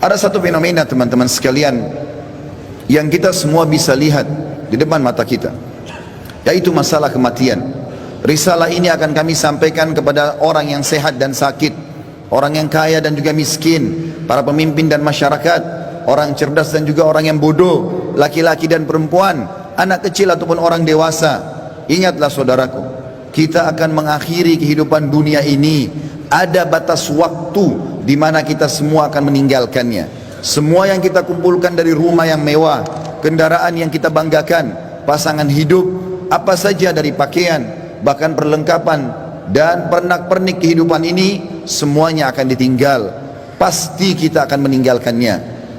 Ada satu fenomena teman-teman sekalian yang kita semua bisa lihat di depan mata kita, yaitu masalah kematian. Risalah ini akan kami sampaikan kepada orang yang sehat dan sakit, orang yang kaya dan juga miskin, para pemimpin dan masyarakat, orang cerdas dan juga orang yang bodoh, laki-laki dan perempuan, anak kecil ataupun orang dewasa. Ingatlah saudaraku, kita akan mengakhiri kehidupan dunia ini. Ada batas waktu di mana kita semua akan meninggalkannya. Semua yang kita kumpulkan dari rumah yang mewah, kendaraan yang kita banggakan, pasangan hidup, apa saja dari pakaian, bahkan perlengkapan dan pernak-pernik kehidupan ini, semuanya akan ditinggal. Pasti kita akan meninggalkannya.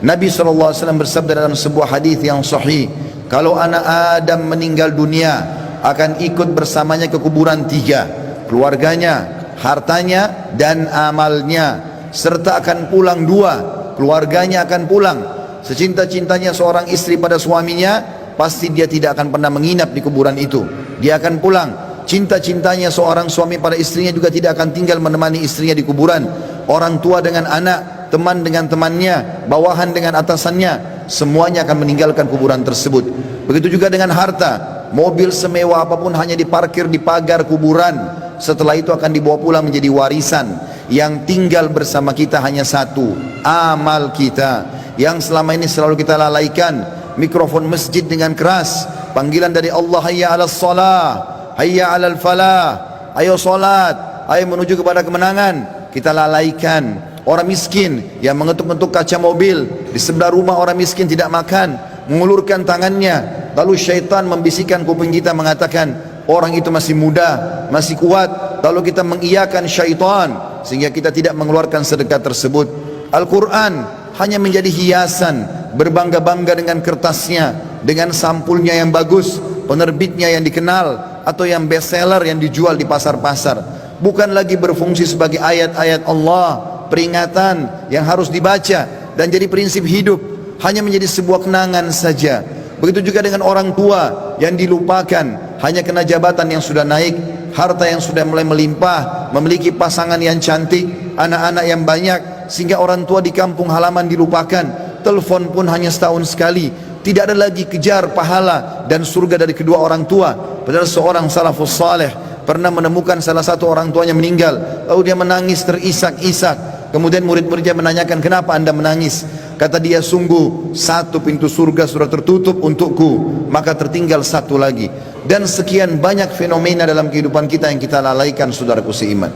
Nabi SAW bersabda dalam sebuah hadis yang sahih, kalau anak Adam meninggal dunia, akan ikut bersamanya ke kuburan tiga: keluarganya, hartanya, dan amalnya. Serta akan pulang dua, keluarganya akan pulang. Secinta-cintanya seorang istri pada suaminya, pasti dia tidak akan pernah menginap di kuburan itu. Dia akan pulang. Cinta-cintanya seorang suami pada istrinya juga tidak akan tinggal menemani istrinya di kuburan. Orang tua dengan anak, teman dengan temannya, bawahan dengan atasannya, semuanya akan meninggalkan kuburan tersebut. Begitu juga dengan harta. Mobil semewah apapun hanya diparkir di pagar kuburan. Setelah itu akan dibawa pulang menjadi warisan. Yang tinggal bersama kita hanya satu, amal kita, yang selama ini selalu kita lalaikan. Mikrofon masjid dengan keras, panggilan dari Allah, hayya 'alas shalah, hayya 'alal falah, ayo salat, ayo menuju kepada kemenangan, kita lalaikan. Orang miskin yang mengetuk-ngetuk kaca mobil, di sebelah rumah orang miskin tidak makan, mengulurkan tangannya, lalu syaitan membisikkan kuping kita mengatakan, orang itu masih muda, masih kuat. Lalu kita mengiyakan syaitan sehingga kita tidak mengeluarkan sedekah tersebut. Al-Quran hanya menjadi hiasan, berbangga-bangga dengan kertasnya, dengan sampulnya yang bagus, penerbitnya yang dikenal, atau yang bestseller yang dijual di pasar-pasar. Bukan lagi berfungsi sebagai ayat-ayat Allah, peringatan yang harus dibaca dan jadi prinsip hidup, hanya menjadi sebuah kenangan saja. Begitu juga dengan orang tua yang dilupakan, hanya kena jabatan yang sudah naik, harta yang sudah mulai melimpah, memiliki pasangan yang cantik, anak-anak yang banyak, sehingga orang tua di kampung halaman dilupakan. Telepon pun hanya setahun sekali. Tidak ada lagi kejar pahala dan surga dari kedua orang tua. Padahal seorang salafus saleh pernah menemukan salah satu orang tuanya meninggal, lalu dia menangis terisak-isak. Kemudian murid-muridnya menanyakan, kenapa anda menangis? Kata dia, sungguh satu pintu surga sudah tertutup untukku, maka tertinggal satu lagi. Dan sekian banyak fenomena dalam kehidupan kita yang kita lalaikan, saudaraku seiman.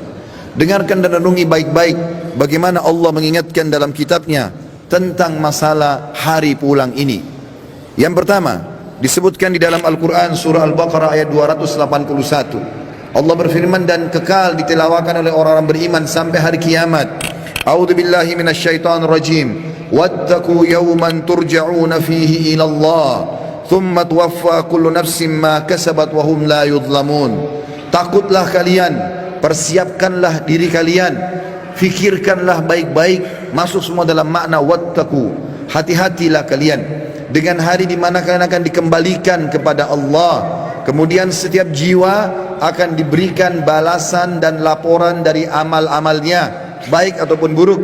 Dengarkan dan renungi baik-baik bagaimana Allah mengingatkan dalam kitabnya tentang masalah hari pulang ini. Yang pertama, disebutkan di dalam Al-Quran surah Al-Baqarah ayat 281. Allah berfirman, dan kekal ditilawakan oleh orang-orang beriman sampai hari kiamat. A'udzu billahi minasyaitonir rajim. Wattaqu yawman turja'una fihi ila Allah, thumma tuwaffa kullu nafsin ma kasabat wa hum la yudhlamun. Takutlah kalian, persiapkanlah diri kalian, fikirkanlah baik-baik, masuk semua dalam makna wattaqu. Hati-hatilah kalian dengan hari di mana kalian akan dikembalikan kepada Allah. Kemudian setiap jiwa akan diberikan balasan dan laporan dari amal-amalnya, baik ataupun buruk,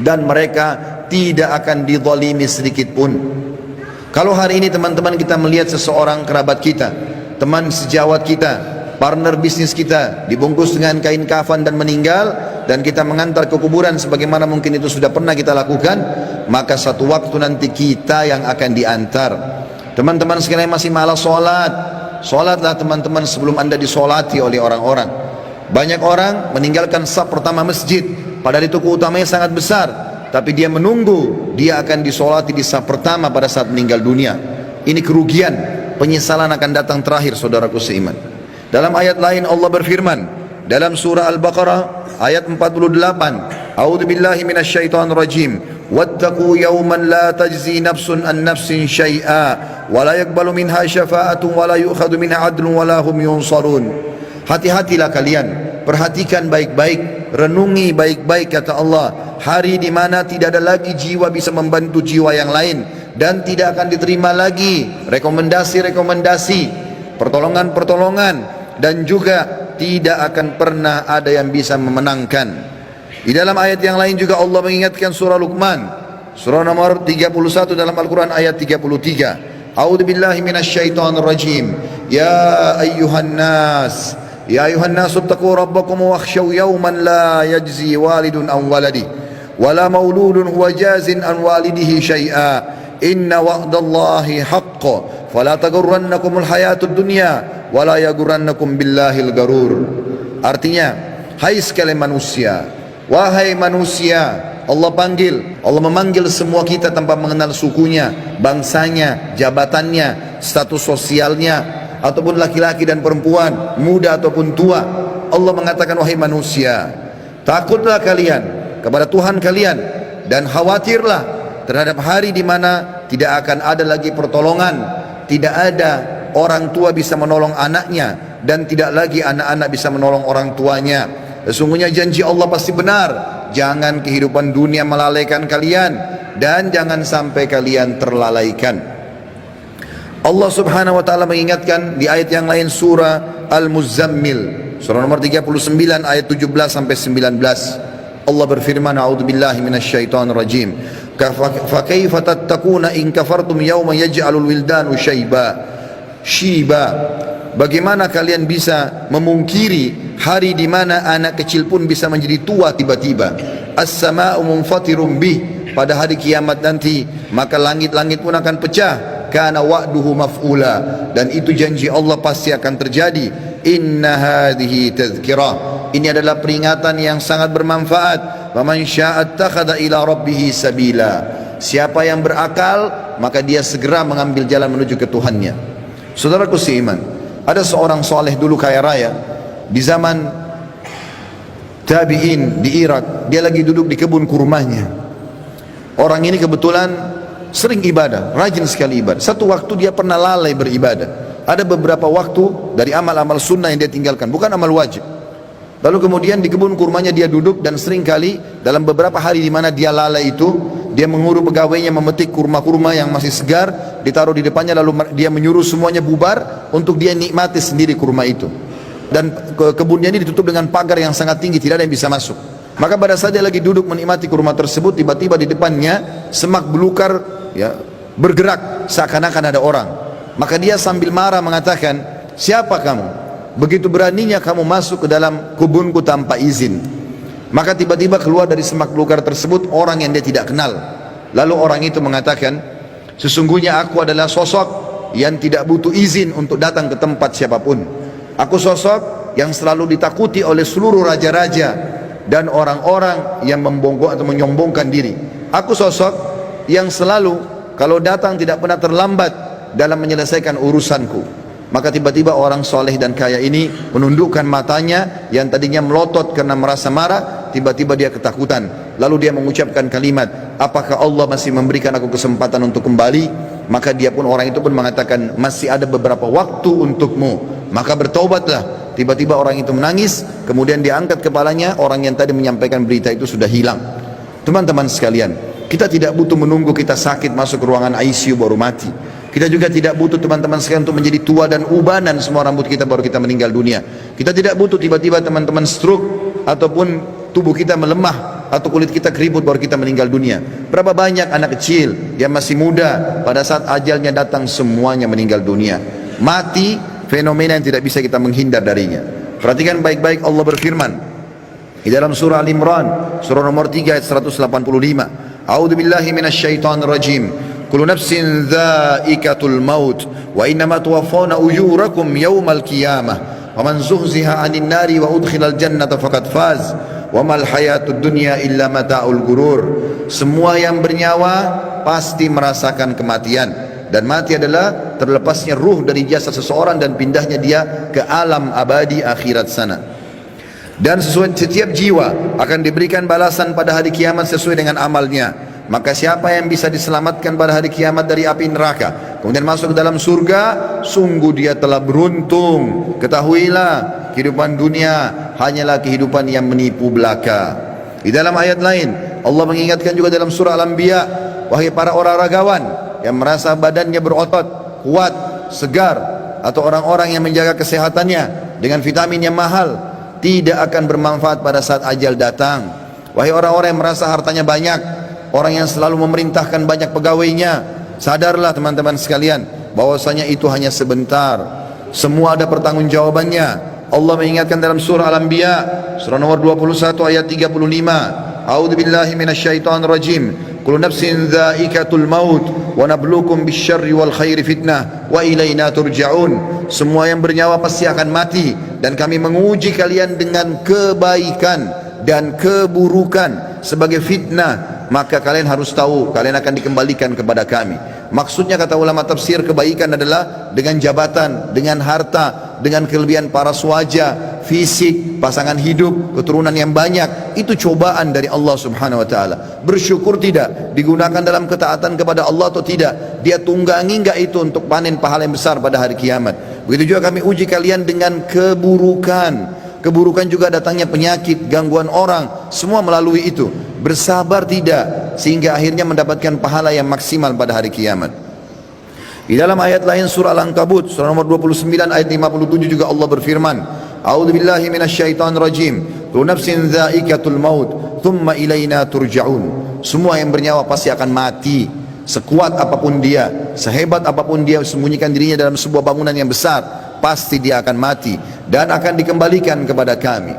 dan mereka tidak akan dizalimi sedikit pun. Kalau hari ini teman-teman kita melihat seseorang kerabat kita, teman sejawat kita, partner bisnis kita dibungkus dengan kain kafan dan meninggal, dan kita mengantar ke kuburan sebagaimana mungkin itu sudah pernah kita lakukan, maka satu waktu nanti kita yang akan diantar. Teman-teman sekalian masih malas sholat, sholatlah teman-teman sebelum anda disolati oleh orang-orang. Banyak orang meninggalkan saf pertama masjid, padahal itu keutamanya sangat besar, tapi dia menunggu dia akan disolati di saf pertama pada saat meninggal dunia. Ini kerugian, penyesalan akan datang terakhir, saudaraku seiman. Dalam ayat lain Allah berfirman dalam surah Al-Baqarah ayat 48, A'udzu billahi minasyaitonir rajim. Wattaqu yawman la tajzi nafsun an nafsin syai'a wa la yaqbalu minha syafa'atun wa la yu'khadhu minha 'adlun wa la hum yunsarun. Hati-hatilah kalian, perhatikan baik-baik, renungi baik-baik kata Allah, hari di mana tidak ada lagi jiwa bisa membantu jiwa yang lain, dan tidak akan diterima lagi rekomendasi-rekomendasi, pertolongan-pertolongan, dan juga tidak akan pernah ada yang bisa memenangkan. Di dalam ayat yang lain juga Allah mengingatkan surah Luqman, surah nomor 31 dalam Al-Quran ayat 33. A'udzu billahi minasyaitonir rajim. Ya ayyuhan nas, ya ayuhan nasu taqu rabbakum wakhshaw yawman la yajzi walidun an waladi wala mauludun huwa jazin an walidihi syai'a inna wa'dallahi haqq fala taghurrannakumul hayatud dunya wala yaghurrannakum billahil garur. Artinya, hai sekalian manusia, wahai manusia, Allah panggil, Allah memanggil semua kita tanpa mengenal sukunya, bangsanya, jabatannya, status sosialnya, ataupun laki-laki dan perempuan, muda ataupun tua. Allah mengatakan, wahai manusia, takutlah kalian kepada Tuhan kalian dan khawatirlah terhadap hari di mana tidak akan ada lagi pertolongan, tidak ada orang tua bisa menolong anaknya, dan tidak lagi anak-anak bisa menolong orang tuanya. Sesungguhnya janji Allah pasti benar. Jangan kehidupan dunia melalaikan kalian, dan jangan sampai kalian terlalaikan. Allah subhanahu wa ta'ala mengingatkan di ayat yang lain, surah Al-Muzammil, surah nomor 39 ayat 17 sampai 19. Allah berfirman, a'udzubillahi minasyaitonir rajim. Fa kaifa tattaquna in kafartum yawma yaj'alul wildanu shiba. Bagaimana kalian bisa memungkiri hari di mana anak kecil pun bisa menjadi tua tiba-tiba? As-sama'u munfatirun bih, pada hari kiamat nanti maka langit-langit pun akan pecah. Kana wa'duhu maf'ula, dan itu janji Allah pasti akan terjadi. Inna hadhihi tadhkirah, ini adalah peringatan yang sangat bermanfaat. Wa man syaa'a attakhadha ila rabbih sabila, siapa yang berakal maka dia segera mengambil jalan menuju ke Tuhannya. Saudaraku seiman, ada seorang soleh dulu kaya raya di zaman tabi'in di Irak. Dia lagi duduk di kebun kurmanya. Orang ini kebetulan sering ibadah, rajin sekali ibadah. Satu waktu dia pernah lalai beribadah. Ada beberapa waktu dari amal-amal sunnah yang dia tinggalkan, bukan amal wajib. Lalu kemudian di kebun kurmanya dia duduk, dan sering kali dalam beberapa hari di mana dia lalai itu, dia menyuruh pegawainya memetik kurma-kurma yang masih segar, ditaruh di depannya, lalu dia menyuruh semuanya bubar untuk dia nikmati sendiri kurma itu. Dan kebunnya ini ditutup dengan pagar yang sangat tinggi, tidak ada yang bisa masuk. Maka pada saat dia lagi duduk menikmati kurma tersebut, tiba-tiba di depannya semak belukar ya bergerak seakan-akan ada orang. Maka dia sambil marah mengatakan, siapa kamu? Begitu beraninya kamu masuk ke dalam kebunku tanpa izin. Maka tiba-tiba keluar dari semak belukar tersebut orang yang dia tidak kenal. Lalu orang itu mengatakan, sesungguhnya aku adalah sosok yang tidak butuh izin untuk datang ke tempat siapapun. Aku sosok yang selalu ditakuti oleh seluruh raja-raja dan orang-orang yang membongkok atau menyombongkan diri. Aku sosok yang selalu kalau datang tidak pernah terlambat dalam menyelesaikan urusanku. Maka tiba-tiba orang soleh dan kaya ini menundukkan matanya yang tadinya melotot karena merasa marah, tiba-tiba dia ketakutan. Lalu dia mengucapkan kalimat, apakah Allah masih memberikan aku kesempatan untuk kembali? Maka dia pun, orang itu pun mengatakan, masih ada beberapa waktu untukmu, maka bertaubatlah. Tiba-tiba orang itu menangis, kemudian dia angkat kepalanya, orang yang tadi menyampaikan berita itu sudah hilang. Teman-teman sekalian, kita tidak butuh menunggu kita sakit masuk ke ruangan ICU baru mati. Kita juga tidak butuh teman-teman sekalian untuk menjadi tua dan ubanan semua rambut kita baru kita meninggal dunia. Kita tidak butuh tiba-tiba teman-teman stroke ataupun tubuh kita melemah atau kulit kita keriput baru kita meninggal dunia. Berapa banyak anak kecil yang masih muda pada saat ajalnya datang semuanya meninggal dunia. Mati fenomena yang tidak bisa kita menghindar darinya. Perhatikan baik-baik, Allah berfirman di dalam surah Al-Imran, surah nomor 3 ayat 185. A'udzu billahi minasyaitonir rajim. Kullu nafsin dha'iqatul maut wa innama tuwaffawna ujurakum yawmal qiyamah wa man zuhziha 'anil nari wa udkhilal jannata faqad faz wa mal hayatud dunya illa mata'ul gurur. Semua yang bernyawa pasti merasakan kematian, dan mati adalah terlepasnya ruh dari jasad seseorang dan pindahnya dia ke alam abadi akhirat sana. Dan setiap jiwa akan diberikan balasan pada hari kiamat sesuai dengan amalnya. Maka siapa yang bisa diselamatkan pada hari kiamat dari api neraka, kemudian masuk ke dalam surga, sungguh dia telah beruntung. Ketahuilah, kehidupan dunia hanyalah kehidupan yang menipu belaka. Di dalam ayat lain, Allah mengingatkan juga dalam surah Al-Anbiya, wahai para olahragawan yang merasa badannya berotot, kuat, segar, atau orang-orang yang menjaga kesehatannya dengan vitamin yang mahal, tidak akan bermanfaat pada saat ajal datang. Wahai orang-orang yang merasa hartanya banyak, orang yang selalu memerintahkan banyak pegawainya. Sadarlah teman-teman sekalian, bahwasanya itu hanya sebentar. Semua ada pertanggungjawabannya. Allah mengingatkan dalam surah Al-Anbiya, surah nomor 21 ayat 35. A'udzubillahi minasyaitonir rajim. Kullu nafsin dha'iqatul maut wa nabluukum bisyarri wal khairi fitnah wa ilaina turja'un. Semua yang bernyawa pasti akan mati, dan kami menguji kalian dengan kebaikan dan keburukan sebagai fitnah. Maka kalian harus tahu, kalian akan dikembalikan kepada kami. Maksudnya kata ulama tafsir, kebaikan adalah dengan jabatan, dengan harta, dengan kelebihan paras wajah, fisik, pasangan hidup, keturunan yang banyak. Itu cobaan dari Allah subhanahu wa ta'ala. Bersyukur tidak, digunakan dalam ketaatan kepada Allah atau tidak, dia tunggangi enggak itu untuk panen pahala yang besar pada hari kiamat. Begitu juga kami uji kalian dengan keburukan. Keburukan juga datangnya penyakit, gangguan orang, semua melalui itu. Bersabar tidak, sehingga akhirnya mendapatkan pahala yang maksimal pada hari kiamat. Di dalam ayat lain surah Al-Ankabut, surah nomor 29 ayat 57 juga Allah berfirman, A'udzubillahi minasyaitonir rajim. Kullu nafsin dha'iqatul maut, thumma ilaina turja'un. Semua yang bernyawa pasti akan mati. Sekuat apapun dia, sehebat apapun dia sembunyikan dirinya dalam sebuah bangunan yang besar, pasti dia akan mati dan akan dikembalikan kepada kami.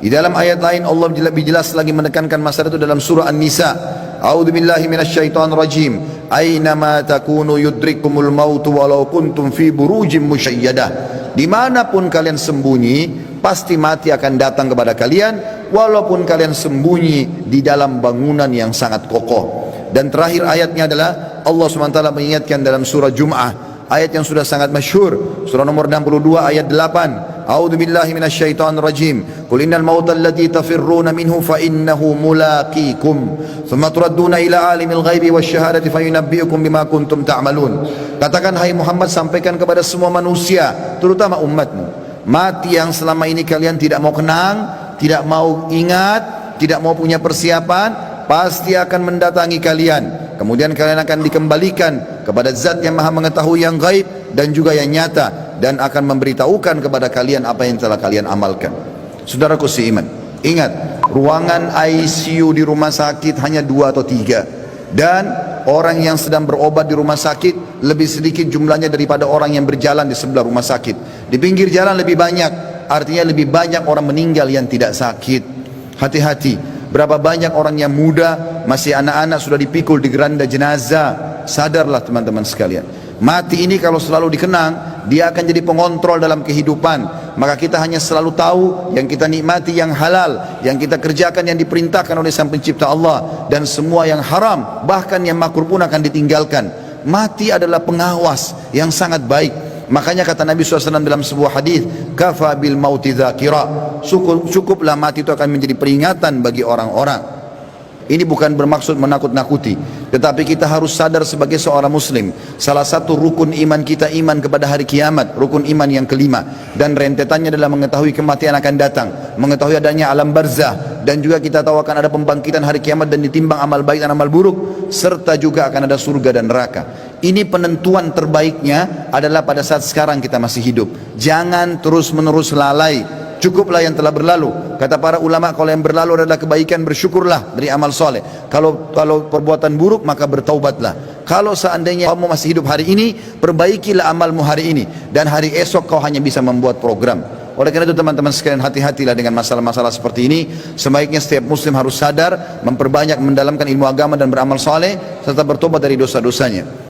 Di dalam ayat lain Allah lebih jelas lagi menekankan masalah itu dalam surah An-Nisa. A'udzubillahi minasyaitonir rajim. Ainama takunu yudrikumul maut walau kuntum fi burujim musyayyadah. Dimanapun kalian sembunyi, pasti mati akan datang kepada kalian, walaupun kalian sembunyi di dalam bangunan yang sangat kokoh. Dan terakhir ayatnya adalah Allah SWT mengingatkan dalam surah Jum'ah, ayat yang sudah sangat masyhur, surah nomor 62 ayat 8. A'udzubillahi minasyaitonir rajim. Qul innal mautal ladzi tafirruna minhu fa innahu mulaqikum thumma turadduna ila alimil ghaibi wasyahadati fayunabbiukum bima kuntum ta'malun. Katakan hai Muhammad, sampaikan kepada semua manusia, terutama umatmu, mati yang selama ini kalian tidak mau kenang, tidak mau ingat, tidak mau punya persiapan, pasti akan mendatangi kalian. Kemudian kalian akan dikembalikan kepada zat yang maha mengetahui yang gaib dan juga yang nyata, dan akan memberitahukan kepada kalian apa yang telah kalian amalkan. Saudaraku seiman, ingat, ruangan ICU di rumah sakit hanya 2 atau 3, dan orang yang sedang berobat di rumah sakit lebih sedikit jumlahnya daripada orang yang berjalan di sebelah rumah sakit. Di pinggir jalan lebih banyak, artinya lebih banyak orang meninggal yang tidak sakit. Hati-hati. Berapa banyak orang yang muda, masih anak-anak sudah dipikul di geranda jenazah. Sadarlah teman-teman sekalian, mati ini kalau selalu dikenang, dia akan jadi pengontrol dalam kehidupan. Maka kita hanya selalu tahu yang kita nikmati yang halal, yang kita kerjakan yang diperintahkan oleh Sang Pencipta Allah, dan semua yang haram, bahkan yang makruh pun akan ditinggalkan. Mati adalah pengawas yang sangat baik. Makanya kata Nabi SAW dalam sebuah hadis, kafa bil mauti dzakira, cukuplah mati itu akan menjadi peringatan bagi orang-orang. Ini bukan bermaksud menakut-nakuti, tetapi kita harus sadar sebagai seorang muslim, salah satu rukun iman kita iman kepada hari kiamat, rukun iman yang kelima, dan rentetannya adalah mengetahui kematian akan datang, mengetahui adanya alam barzah, dan juga kita tahu akan ada pembangkitan hari kiamat dan ditimbang amal baik dan amal buruk, serta juga akan ada surga dan neraka. Ini penentuan terbaiknya adalah pada saat sekarang kita masih hidup. Jangan terus-menerus lalai. Cukuplah yang telah berlalu. Kata para ulama, kalau yang berlalu adalah kebaikan, bersyukurlah dari amal soleh. Kalau perbuatan buruk, maka bertaubatlah. Kalau seandainya kamu masih hidup hari ini, perbaikilah amalmu hari ini, dan hari esok kau hanya bisa membuat program. Oleh karena itu teman-teman sekalian, hati-hatilah dengan masalah-masalah seperti ini. Sebaiknya setiap muslim harus sadar, memperbanyak mendalamkan ilmu agama dan beramal soleh, serta bertobat dari dosa-dosanya.